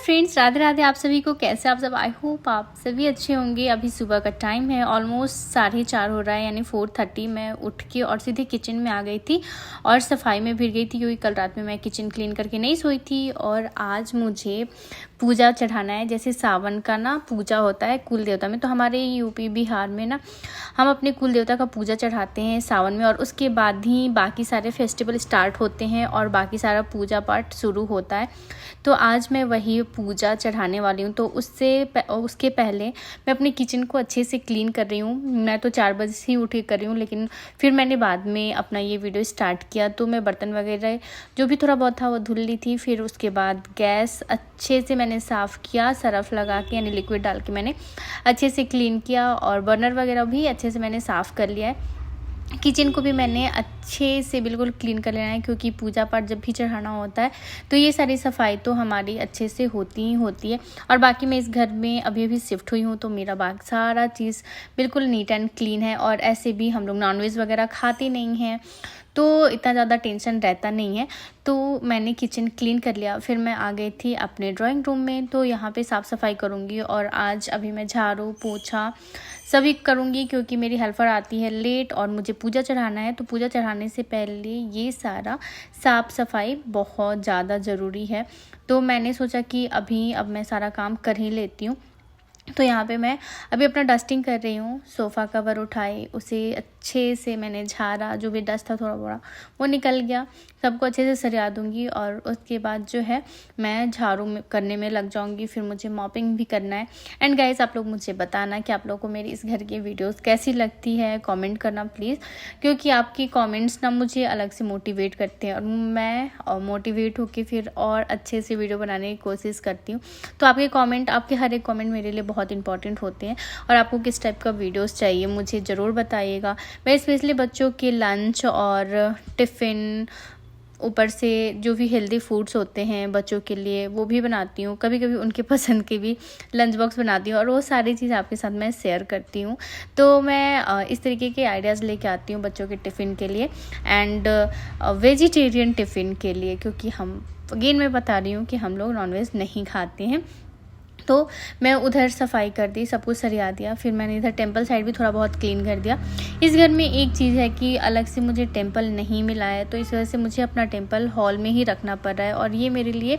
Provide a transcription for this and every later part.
Friends, Radhe Radhe. आप सभी को कैसे आप सब? आई होप आप सभी अच्छे होंगे। अभी सुबह का टाइम है, ऑलमोस्ट 4:30 हो रहा है, यानी 4:30। मैं उठ के और सीधे किचन में आ गई थी और सफाई में भिड़ गई थी, क्योंकि कल रात में मैं किचन क्लीन करके नहीं सोई थी। और आज मुझे पूजा चढ़ाना है। जैसे सावन का ना पूजा होता है कुल देवता में, तो हमारे यूपी बिहार में ना हम अपने कुल देवता का पूजा चढ़ाते हैं सावन में, और उसके बाद ही बाकी सारे फेस्टिवल स्टार्ट होते हैं और बाकी सारा पूजा पाठ शुरू होता है। तो आज मैं वही पूजा चढ़ाने वाली हूँ। तो उसके पहले मैं अपने किचन को अच्छे से क्लीन कर रही हूँ। मैं तो 4 बजे से ही उठ के कर रही हूँ, लेकिन फिर मैंने बाद में अपना ये वीडियो स्टार्ट किया। तो मैं बर्तन वगैरह जो भी थोड़ा बहुत था वो धुल ली थी। फिर उसके बाद गैस अच्छे से मैंने साफ़ किया, सरफ लगा के यानी लिक्विड डाल के मैंने अच्छे से क्लीन किया, और बर्नर वगैरह भी अच्छे से मैंने साफ़ कर लिया है। किचन को भी मैंने अच्छे से बिल्कुल क्लीन कर लेना है, क्योंकि पूजा पाठ जब भी चढ़ाना होता है तो ये सारी सफाई तो हमारी अच्छे से होती ही होती है। और बाकी मैं इस घर में अभी अभी शिफ्ट हुई हूँ, तो मेरा बाकी सारा चीज़ बिल्कुल नीट एंड क्लीन है। और ऐसे भी हम लोग नॉनवेज वगैरह खाते नहीं हैं, तो इतना ज़्यादा टेंशन रहता नहीं है। तो मैंने किचन क्लीन कर लिया। फिर मैं आ गई थी अपने ड्राइंग रूम में, तो यहाँ पे साफ़ सफाई करूँगी। और आज अभी मैं झाड़ू पोछा सभी करूँगी, क्योंकि मेरी हेल्पर आती है लेट और मुझे पूजा चढ़ाना है। तो पूजा चढ़ाने से पहले ये सारा साफ़ सफाई बहुत ज़्यादा ज़रूरी है। तो मैंने सोचा कि अब मैं सारा काम कर ही लेती हूँ। तो यहाँ पे मैं अभी अपना डस्टिंग कर रही हूँ। सोफ़ा कवर उठाए, उसे अच्छे से मैंने झाड़ा, जो भी डस्ट था थोड़ा बड़ा वो निकल गया। सबको अच्छे से सरिया दूँगी, और उसके बाद जो है मैं झाड़ू करने में लग जाऊँगी। फिर मुझे मॉपिंग भी करना है। एंड गाइस, आप लोग मुझे बताना कि आप लोगों को मेरी इस घर की वीडियोस कैसी लगती है, कमेंट करना प्लीज़, क्योंकि आपकी कमेंट्स ना मुझे अलग से मोटिवेट करते हैं, और मैं मोटिवेट होकर फिर और अच्छे से वीडियो बनाने की कोशिश करती हूँ। तो आपके कमेंट, आपके हर एक कमेंट मेरे लिए बहुत इंपॉर्टेंट होते हैं। और आपको किस टाइप का वीडियोस चाहिए मुझे ज़रूर बताइएगा। मैं स्पेशली बच्चों के लंच और टिफ़िन, ऊपर से जो भी हेल्दी फूड्स होते हैं बच्चों के लिए, वो भी बनाती हूँ। कभी कभी उनके पसंद के भी लंच बॉक्स बनाती हूँ, और वो सारी चीज़ आपके साथ मैं शेयर करती हूँ। तो मैं इस तरीके के आइडियाज़ लेके आती हूँ बच्चों के टिफ़िन के लिए एंड वेजिटेरियन टिफ़िन के लिए, क्योंकि हम अगेन मैं बता रही हूँ कि हम लोग नॉनवेज नहीं खाते हैं। तो मैं उधर सफाई कर दी, सब कुछ सरिया दिया। फिर मैंने इधर टेंपल साइड भी थोड़ा बहुत क्लीन कर दिया। इस घर में एक चीज़ है कि अलग से मुझे टेंपल नहीं मिला है, तो इस वजह से मुझे अपना टेंपल हॉल में ही रखना पड़ रहा है, और ये मेरे लिए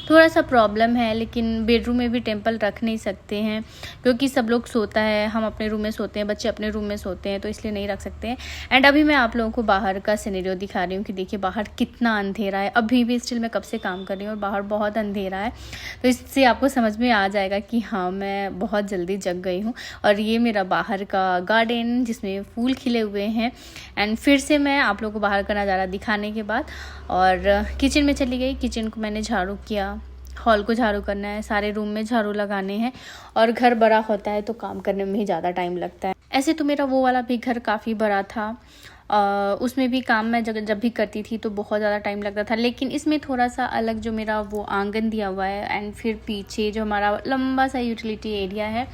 थोड़ा सा प्रॉब्लम है। लेकिन बेडरूम में भी टेंपल रख नहीं सकते हैं, क्योंकि सब लोग सोता है, हम अपने रूम में सोते हैं, बच्चे अपने रूम में सोते हैं, तो इसलिए नहीं रख सकते हैं। एंड अभी मैं आप लोगों को बाहर का सिनेरियो दिखा रही हूँ कि देखिए बाहर कितना अंधेरा है। अभी भी स्टिल मैं कब से काम कर रही हूँ और बाहर बहुत अंधेरा है, तो इससे आपको समझ में आ जाएगा कि हाँ, मैं बहुत जल्दी जग गई हूँ। और ये मेरा बाहर का गार्डन जिसमें फूल खिले हुए हैं। एंड फिर से मैं आप लोगों को बाहर का नज़ारा दिखाने के बाद और किचन में चली गई। किचन को मैंने झाड़ू किया, हॉल को झाड़ू करना है, सारे रूम में झाड़ू लगाने हैं। और घर बड़ा होता है तो काम करने में ही ज़्यादा टाइम लगता है। ऐसे तो मेरा वो वाला भी घर काफ़ी बड़ा था, उसमें भी काम मैं जब भी करती थी तो बहुत ज़्यादा टाइम लगता था। लेकिन इसमें थोड़ा सा अलग जो मेरा वो आंगन दिया हुआ है, एंड फिर पीछे जो हमारा लंबा सा यूटिलिटी एरिया है,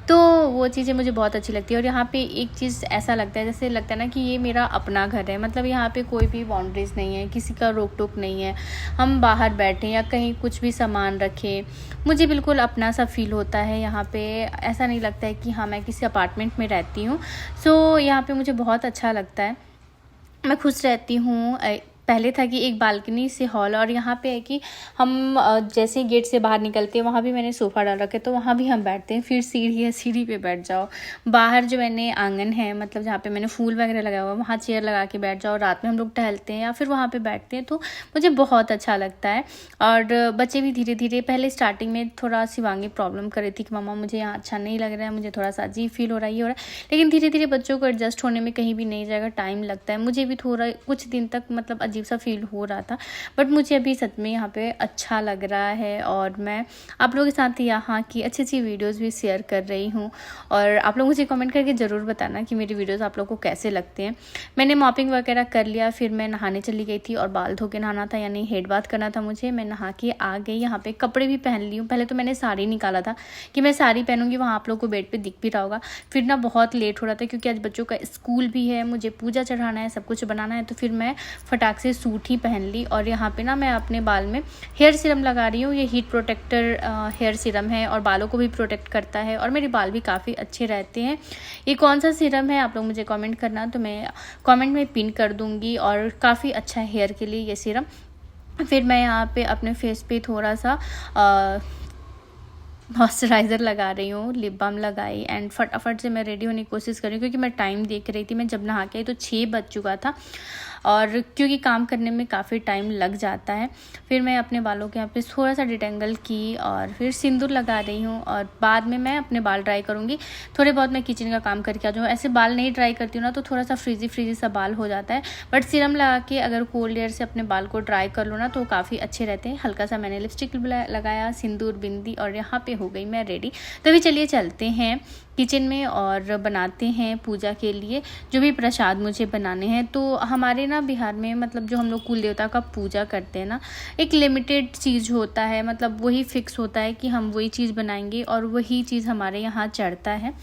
तो वो चीज़ें मुझे बहुत अच्छी लगती है। और यहाँ पे एक चीज़ ऐसा लगता है, जैसे लगता है ना कि ये मेरा अपना घर है। मतलब यहाँ पे कोई भी बाउंड्रीज नहीं है, किसी का रोक टोक नहीं है। हम बाहर बैठें या कहीं कुछ भी सामान रखें, मुझे बिल्कुल अपना सा फील होता है। यहाँ पे ऐसा नहीं लगता है कि हाँ मैं किसी अपार्टमेंट में रहती हूँ। सो यहाँ पे मुझे बहुत अच्छा लगता है, मैं खुश रहती हूँ। पहले था कि एक बालकनी से हॉल, और यहाँ पे है कि हम जैसे गेट से बाहर निकलते हैं वहाँ भी मैंने सोफ़ा डाल रखा है, तो वहाँ भी हम बैठते हैं। फिर सीढ़ी है, सीढ़ी पे बैठ जाओ। बाहर जो मैंने आंगन है, मतलब जहाँ पे मैंने फूल वगैरह लगाया हुआ है, वहाँ चेयर लगा के बैठ जाओ। रात में हम लोग टहलते हैं या फिर वहाँ पे बैठते हैं, तो मुझे बहुत अच्छा लगता है। और बच्चे भी धीरे धीरे, पहले स्टार्टिंग में थोड़ा शिवांगी प्रॉब्लम कर रही थी कि मम्मा मुझे यहाँ अच्छा नहीं लग रहा है, मुझे थोड़ा सा अजीब फील हो रहा है, ये हो रहा है। लेकिन धीरे धीरे बच्चों को एडजस्ट होने में कहीं भी नई जगह टाइम लगता है। मुझे भी थोड़ा कुछ दिन तक मतलब अजीब सा फील हो रहा था, बट मुझे अभी सच में यहाँ पे अच्छा लग रहा है। और मैं आप लोगों के साथ यहाँ की अच्छी अच्छी वीडियोस भी शेयर कर रही हूँ। और आप लोग मुझे कमेंट करके ज़रूर बताना कि मेरी वीडियोस आप लोगों को कैसे लगते हैं। मैंने मॉपिंग वगैरह कर लिया, फिर मैं नहाने चली गई थी, और बाल धो के नहाना था, यानी हेड बाथ करना था मुझे। मैं नहा के आ गई, यहाँ पे कपड़े भी पहन ली हूँ। पहले तो मैंने साड़ी निकाला था कि मैं साड़ी पहनूंगी, वहाँ आप लोग को बेड पर दिख भी रहा होगा। फिर ना बहुत लेट हो रहा था, क्योंकि आज बच्चों का स्कूल भी है, मुझे पूजा चढ़ाना है, सब कुछ बनाना है। तो फिर मैं फटाक से सूट ही पहन ली। और यहाँ पे ना मैं अपने बाल में हेयर सीरम लगा रही हूँ। ये हीट प्रोटेक्टर हेयर सीरम है और बालों को भी प्रोटेक्ट करता है और मेरे बाल भी काफ़ी अच्छे रहते हैं। ये कौन सा सीरम है आप लोग मुझे कमेंट करना, तो मैं कमेंट में पिन कर दूँगी। और काफ़ी अच्छा है हेयर के लिए ये सीरम। फिर मैं यहाँ पे अपने फेस पे थोड़ा सा मॉइस्चराइज़र लगा रही हूँ, लिप बाम लगाई एंड फटाफट से मैं रेडी होने की कोशिश कर रही हूँ, क्योंकि मैं टाइम देख रही थी। मैं जब नहा के आई तो 6 बज चुका था और क्योंकि काम करने में काफ़ी टाइम लग जाता है। फिर मैं अपने बालों के यहाँ पे थोड़ा सा डिटेंगल की और फिर सिंदूर लगा रही हूँ और बाद में मैं अपने बाल ड्राई करूँगी। थोड़े बहुत मैं किचन का काम करके आ जाऊँ। ऐसे बाल नहीं ड्राई करती हूँ ना तो थोड़ा सा फ्रीजी सा बाल हो जाता है, बट सीरम लगा के अगर कोल्ड एयर से अपने बाल को ड्राई कर लो ना तो काफ़ी अच्छे रहते हैं। हल्का सा मैंने लिपस्टिक लगाया, सिंदूर, बिंदी और यहाँ पे हो गई मैं रेडी। तो अभी चलिए चलते हैं किचन में और बनाते हैं पूजा के लिए जो भी प्रसाद मुझे बनाने हैं। तो हमारे ना बिहार में मतलब जो हम लोग कुल देवता का पूजा करते हैं ना, एक लिमिटेड चीज़ होता है, मतलब वही फिक्स होता है कि हम वही चीज़ बनाएंगे और वही चीज़ हमारे यहाँ चढ़ता है।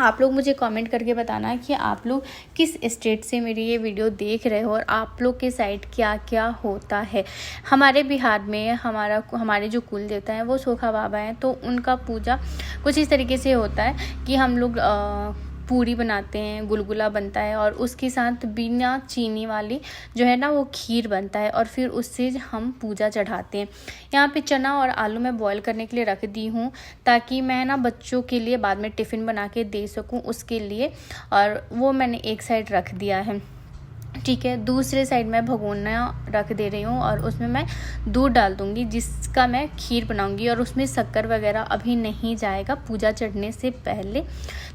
आप लोग मुझे कमेंट करके बताना कि आप लोग किस स्टेट से मेरी ये वीडियो देख रहे हो और आप लोग के साइड क्या क्या होता है। हमारे बिहार में हमारे जो कुल देवता हैं वो सोखा बाबा हैं, तो उनका पूजा कुछ इस तरीके से होता है कि हम लोग पूरी बनाते हैं, गुलगुला बनता है और उसके साथ बिना चीनी वाली जो है ना वो खीर बनता है और फिर उससे हम पूजा चढ़ाते हैं। यहाँ पे चना और आलू मैं बॉईल करने के लिए रख दी हूँ ताकि मैं ना बच्चों के लिए बाद में टिफ़िन बना के दे सकूँ उसके लिए, और वो मैंने एक साइड रख दिया है। ठीक है, दूसरे साइड में भगोना रख दे रही हूँ और उसमें मैं दूध डाल दूँगी जिसका मैं खीर बनाऊँगी और उसमें शक्कर वगैरह अभी नहीं जाएगा पूजा चढ़ने से पहले।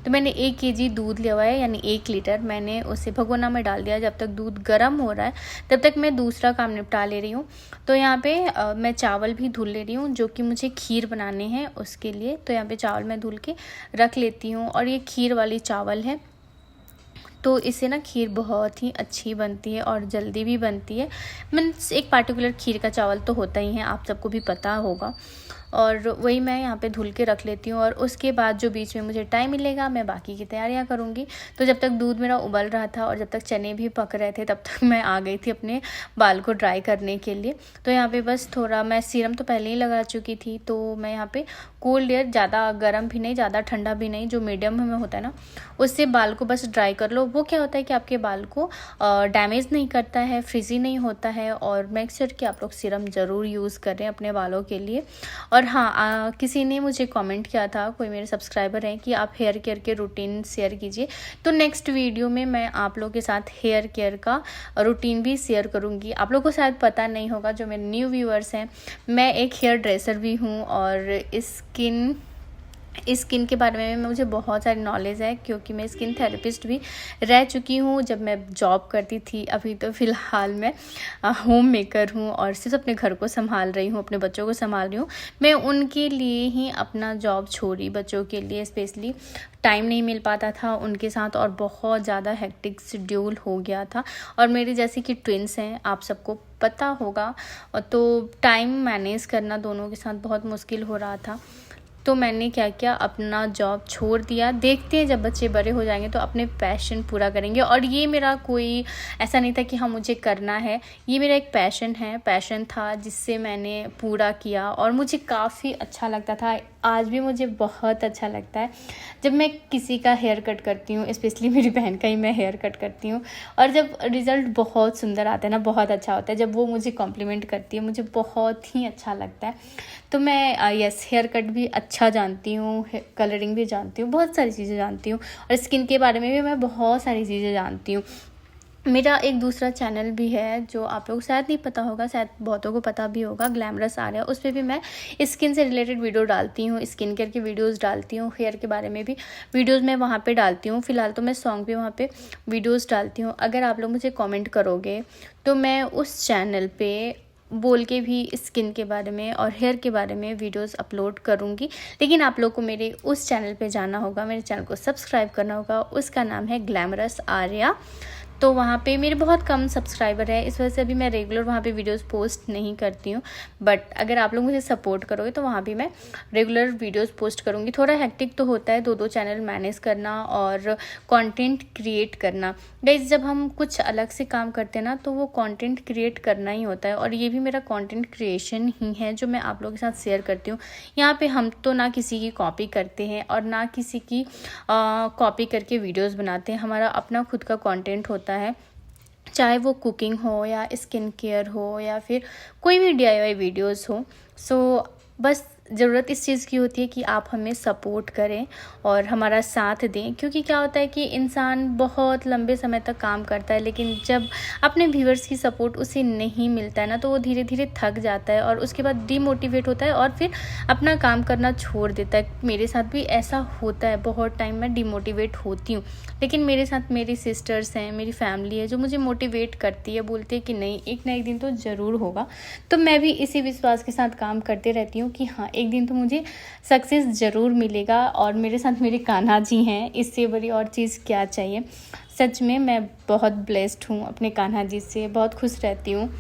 तो मैंने 1 केजी दूध लिया हुआ है यानी 1 लीटर, मैंने उसे भगोना में डाल दिया। जब तक दूध गर्म हो रहा है तब तक मैं दूसरा काम निपटा ले रही हूँ। तो यहाँ पे मैं चावल भी धुल ले रही हूँ जो कि मुझे खीर बनाने हैं उसके लिए। तो यहाँ पे चावल मैं धुल के रख लेती हूँ और ये खीर वाली चावल है, तो इससे ना खीर बहुत ही अच्छी बनती है और जल्दी भी बनती है। मीन्स एक पार्टिकुलर खीर का चावल तो होता ही है, आप सबको भी पता होगा, और वही मैं यहाँ पे धुल के रख लेती हूँ। और उसके बाद जो बीच में मुझे टाइम मिलेगा मैं बाकी की तैयारियाँ करूँगी। तो जब तक दूध मेरा उबल रहा था और जब तक चने भी पक रहे थे तब तक मैं आ गई थी अपने बाल को ड्राई करने के लिए। तो यहाँ पे बस थोड़ा मैं सीरम तो पहले ही लगा चुकी थी, तो मैं यहाँ पे कोल्ड एयर, ज़्यादा गर्म भी नहीं ज़्यादा ठंडा भी नहीं, जो मीडियम में होता है ना उससे बाल को बस ड्राई कर लो। वो क्या होता है कि आपके बाल को डैमेज नहीं करता है, फ्रिजी नहीं होता है। और मेक श्योर कि आप लोग सीरम ज़रूर यूज़ करें अपने बालों के लिए। और हाँ, किसी ने मुझे कमेंट किया था, कोई मेरे सब्सक्राइबर हैं, कि आप हेयर केयर के रूटीन शेयर कीजिए। तो नेक्स्ट वीडियो में मैं आप लोगों के साथ हेयर केयर का रूटीन भी शेयर करूँगी। आप लोगों को शायद पता नहीं होगा जो मेरे न्यू व्यूअर्स हैं, मैं एक हेयर ड्रेसर भी हूँ और स्किन के बारे में मुझे बहुत सारी नॉलेज है क्योंकि मैं स्किन थेरेपिस्ट भी रह चुकी हूँ जब मैं जॉब करती थी। अभी तो फ़िलहाल मैं होम मेकर हूँ और सिर्फ अपने घर को संभाल रही हूँ, अपने बच्चों को संभाल रही हूँ। मैं उनके लिए ही अपना जॉब छोड़ी, बच्चों के लिए स्पेशली टाइम नहीं मिल पाता था उनके साथ और बहुत ज़्यादा हेक्टिक शेड्यूल हो गया था। और मेरी जैसे कि ट्विंस हैं, आप सबको पता होगा, तो टाइम मैनेज करना दोनों के साथ बहुत मुश्किल हो रहा था। तो मैंने क्या किया, अपना जॉब छोड़ दिया। देखते हैं जब बच्चे बड़े हो जाएंगे तो अपने पैशन पूरा करेंगे। और ये मेरा कोई ऐसा नहीं था कि हाँ मुझे करना है, ये मेरा एक पैशन था जिससे मैंने पूरा किया और मुझे काफ़ी अच्छा लगता था। आज भी मुझे बहुत अच्छा लगता है जब मैं किसी का हेयर कट करती हूँ, स्पेशली मेरी बहन का ही मैं हेयर कट करती हूँ और जब रिज़ल्ट बहुत सुंदर आता है ना, बहुत अच्छा होता है। जब वो मुझे कॉम्प्लीमेंट करती है मुझे बहुत ही अच्छा लगता है। तो मैं हेयर कट भी अच्छा जानती हूँ, कलरिंग भी जानती हूँ, बहुत सारी चीज़ें जानती हूँ और स्किन के बारे में भी मैं बहुत सारी चीज़ें जानती हूँ। मेरा एक दूसरा चैनल भी है जो आप लोग शायद नहीं पता होगा, शायद बहुतों को पता भी होगा, ग्लैमरस आर्या। उस पर भी मैं स्किन से रिलेटेड वीडियो डालती हूँ, स्किन केयर की वीडियोस डालती हूँ, हेयर के बारे में भी वीडियोस मैं वहाँ पे डालती हूँ। फिलहाल तो मैं सॉन्ग भी वहाँ पे वीडियोस डालती हूँ। अगर आप लोग मुझे कमेंट करोगे तो मैं उस चैनल पे बोल के भी स्किन के बारे में और हेयर के बारे में वीडियोस अपलोड करूँगी। लेकिन आप लोग को मेरे उस चैनल पे जाना होगा, मेरे चैनल को सब्सक्राइब करना होगा। उसका नाम है ग्लैमरस आर्या। तो वहाँ पे मेरे बहुत कम सब्सक्राइबर है, इस वजह से अभी मैं रेगुलर वहाँ पे वीडियोस पोस्ट नहीं करती हूँ। बट अगर आप लोग मुझे सपोर्ट करोगे तो वहाँ भी मैं रेगुलर वीडियोस पोस्ट करूँगी। थोड़ा हेक्टिक तो होता है, दो चैनल मैनेज करना और कंटेंट क्रिएट करना। गाइस, जब हम कुछ अलग से काम करते हैं ना तो वो कंटेंट क्रिएट करना ही होता है, और ये भी मेरा कंटेंट क्रिएशन ही है जो मैं आप लोगों के साथ शेयर करती हूँ। यहाँ पे हम तो ना किसी की कॉपी करते हैं और ना किसी की कॉपी करके वीडियोस बनाते हैं। हमारा अपना खुद का कंटेंट होता है, चाहे वो कुकिंग हो या स्किन केयर हो या फिर कोई भी DIY वीडियोस हो। सो बस ज़रूरत इस चीज़ की होती है कि आप हमें सपोर्ट करें और हमारा साथ दें, क्योंकि क्या होता है कि इंसान बहुत लंबे समय तक काम करता है, लेकिन जब अपने व्यूअर्स की सपोर्ट उसे नहीं मिलता है ना तो वो धीरे धीरे थक जाता है और उसके बाद डीमोटिवेट होता है और फिर अपना काम करना छोड़ देता है। मेरे साथ भी ऐसा होता है, बहुत टाइम मैं डीमोटिवेट होती हूँ, लेकिन मेरे साथ मेरी सिस्टर्स हैं, मेरी फैमिली है जो मुझे मोटिवेट करती है, बोलती है कि नहीं, एक ना एक दिन तो ज़रूर होगा। तो मैं भी इसी विश्वास के साथ काम करते रहती हूँ कि हाँ, एक दिन तो मुझे सक्सेस ज़रूर मिलेगा। और मेरे साथ मेरे कान्हा जी हैं, इससे बड़ी और चीज़ क्या चाहिए। सच में मैं बहुत ब्लेस्ड हूँ अपने कान्हा जी से, बहुत खुश रहती हूँ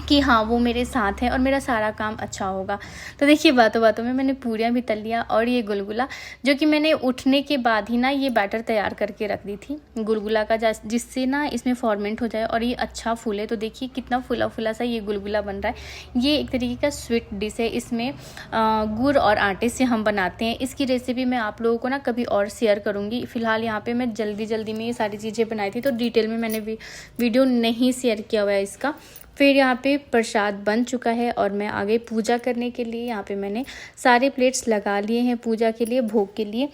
कि हाँ, वो मेरे साथ हैं और मेरा सारा काम अच्छा होगा। तो देखिए, बातों बातों में मैंने पूरियाँ भी तल लिया और ये गुलगुला जो कि मैंने उठने के बाद ही ना ये बैटर तैयार करके रख दी थी गुलगुला का, जिससे ना इसमें फॉर्मेंट हो जाए और ये अच्छा फूले। तो देखिए कितना फूला फूला सा ये गुलगुला बन रहा है। ये एक तरीके का स्वीट डिश है, इसमें गुड़ और आटे से हम बनाते हैं। इसकी रेसिपी मैं आप लोगों को ना कभी और शेयर करूँगी। फ़िलहाल यहाँ पर मैं जल्दी में ये सारी चीज़ें बनाई थी, तो डिटेल में मैंने वीडियो नहीं शेयर किया हुआ है इसका। फिर यहाँ पे प्रसाद बन चुका है और मैं आ गई पूजा करने के लिए। यहाँ पे मैंने सारे प्लेट्स लगा लिए हैं पूजा के लिए, भोग के लिए।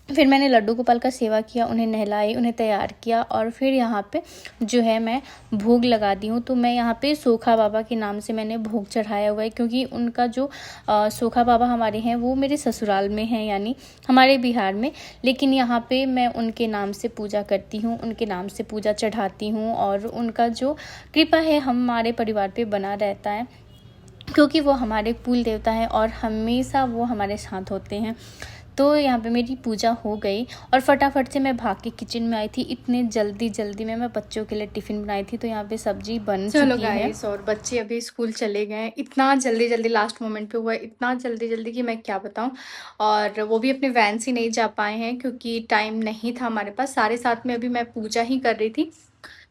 फिर मैंने लड्डू गोपाल का सेवा किया, उन्हें नहलाई, उन्हें तैयार किया और फिर यहाँ पे जो है मैं भोग लगा दी हूँ। तो मैं यहाँ पे सोखा बाबा के नाम से मैंने भोग चढ़ाया हुआ है, क्योंकि उनका जो सोखा बाबा हमारे हैं वो मेरे ससुराल में हैं, यानी हमारे बिहार में। लेकिन यहाँ पे मैं उनके नाम से पूजा करती हूँ, उनके नाम से पूजा चढ़ाती हूँ और उनका जो कृपा है हमारे परिवार पर बना रहता है, क्योंकि वो हमारे कुल देवता हैं और हमेशा वो हमारे साथ होते हैं। तो यहाँ पे मेरी पूजा हो गई और फटाफट से मैं भाग के किचन में आई थी। इतने जल्दी में मैं बच्चों के लिए टिफ़िन बनाई थी। तो यहाँ पे सब्जी बन चुकी है और बच्चे अभी स्कूल चले गए। इतना जल्दी लास्ट मोमेंट पे हुआ है, इतना जल्दी कि मैं क्या बताऊँ। और वो भी अपने वैन से नहीं जा पाए हैं क्योंकि टाइम नहीं था हमारे पास। 7:30 में अभी मैं पूजा ही कर रही थी।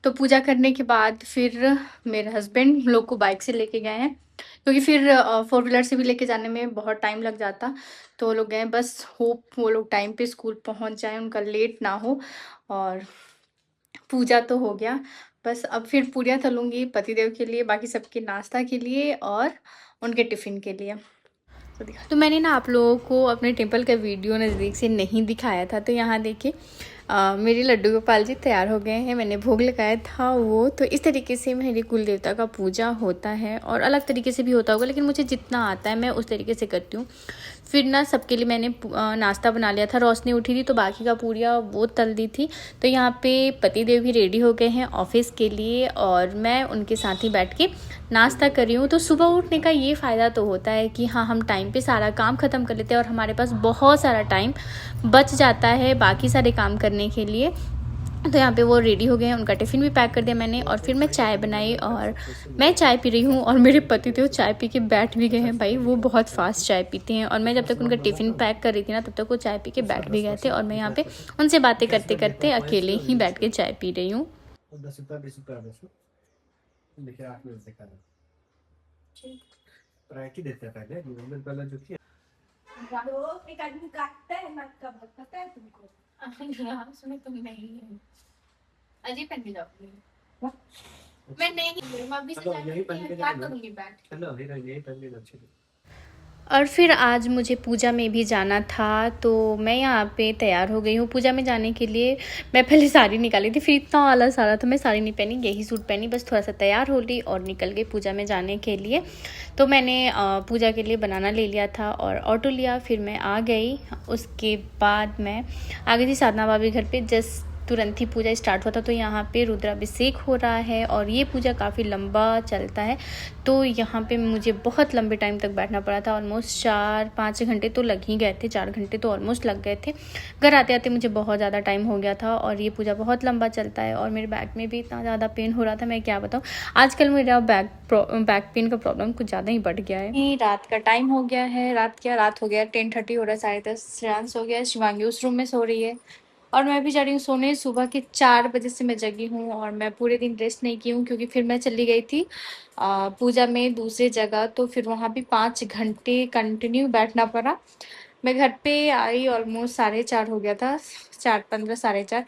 तो पूजा करने के बाद फिर मेरे हस्बैंड लोग को बाइक से लेके गए हैं, क्योंकि फिर 4 व्हीलर से भी लेके जाने में बहुत टाइम लग जाता। तो वो लोग गए, बस होप वो लोग टाइम पे स्कूल पहुंच जाएं, उनका लेट ना हो। और पूजा तो हो गया, बस अब फिर पूरियाँ तलूँगी पतिदेव के लिए, बाकी सबके नाश्ता के लिए और उनके टिफ़िन के लिए। तो मैंने ना आप लोगों को अपने टेम्पल का वीडियो नज़दीक से नहीं दिखाया था। तो यहाँ देखिए मेरे लड्डू गोपाल जी तैयार हो गए हैं, मैंने भोग लगाया था वो। तो इस तरीके से मेरे कुल देवता का पूजा होता है, और अलग तरीके से भी होता होगा, लेकिन मुझे जितना आता है मैं उस तरीके से करती हूँ। फिर ना सबके लिए मैंने नाश्ता बना लिया था। रोशनी उठी थी तो बाकी का पूरियाँ वो तल दी थी। तो यहाँ पे पतिदेव भी रेडी हो गए हैं ऑफिस के लिए और मैं उनके साथ ही बैठ के नाश्ता कर रही हूँ। तो सुबह उठने का ये फ़ायदा तो होता है कि हाँ, हम टाइम पे सारा काम ख़त्म कर लेते हैं और हमारे पास बहुत सारा टाइम बच जाता है बाकी सारे काम करने के लिए। तो यहाँ पे वो रेडी हो गए हैं, उनका टिफ़िन भी पैक कर दिया मैंने और फिर मैं चाय बनाई और मैं चाय पी रही हूँ। और मेरे पति तो चाय पी के बैठ भी गए हैं। भाई वो बहुत फास्ट चाय पीते हैं, और मैं जब तक उनका टिफ़िन पैक कर रही थी ना तब तक वो चाय पी के बैठ भी गए थे। और मैं यहाँ पे उनसे बातें करते करते अकेले ही बैठ के चाय पी रही हूँ। अजीब पहन के जाओगी? मैं नहीं, मैं अभी से क्या करूँगी बैठ। और फिर आज मुझे पूजा में भी जाना था, तो मैं यहाँ पे तैयार हो गई हूँ पूजा में जाने के लिए। मैं पहले साड़ी निकाली थी, फिर इतना आलस आ रहा था, मैं साड़ी नहीं पहनी, यही सूट पहनी, बस थोड़ा सा तैयार हो ली और निकल गई पूजा में जाने के लिए। तो मैंने पूजा के लिए बनाना ले लिया था और ऑटो लिया, फिर मैं आ गई। उसके बाद मैं आ गई थी साधना भाभी घर पे। जस्ट तुरंत ही पूजा स्टार्ट हुआ था। तो यहाँ पे रुद्राभिषेक हो रहा है और ये पूजा काफ़ी लंबा चलता है, तो यहाँ पे मुझे बहुत लंबे टाइम तक बैठना पड़ा था। ऑलमोस्ट 4-5 घंटे तो लग ही गए थे, 4 घंटे तो ऑलमोस्ट लग गए थे। घर आते-आते मुझे बहुत ज़्यादा टाइम हो गया था और ये पूजा बहुत लंबा चलता है और मेरे बैक में भी इतना ज़्यादा पेन हो रहा था, मैं क्या बताऊँ। आजकल मेरा बैक पेन का प्रॉब्लम कुछ ज़्यादा ही बढ़ गया है। रात का टाइम हो गया है, रात हो गया, 10:30 हो रहा है, 10:30 श्रेयांश हो गया है, शिवांगी उस रूम में सो रही है और मैं भी जा रही हूँ सोने। सुबह के 4 बजे से मैं जगी हूँ और मैं पूरे दिन रेस्ट नहीं की हूँ क्योंकि फिर मैं चली गई थी पूजा में दूसरी जगह, तो फिर वहाँ भी 5 घंटे कंटिन्यू बैठना पड़ा। मैं घर पे आई ऑलमोस्ट 4:30 हो गया था, 4:15 4:30।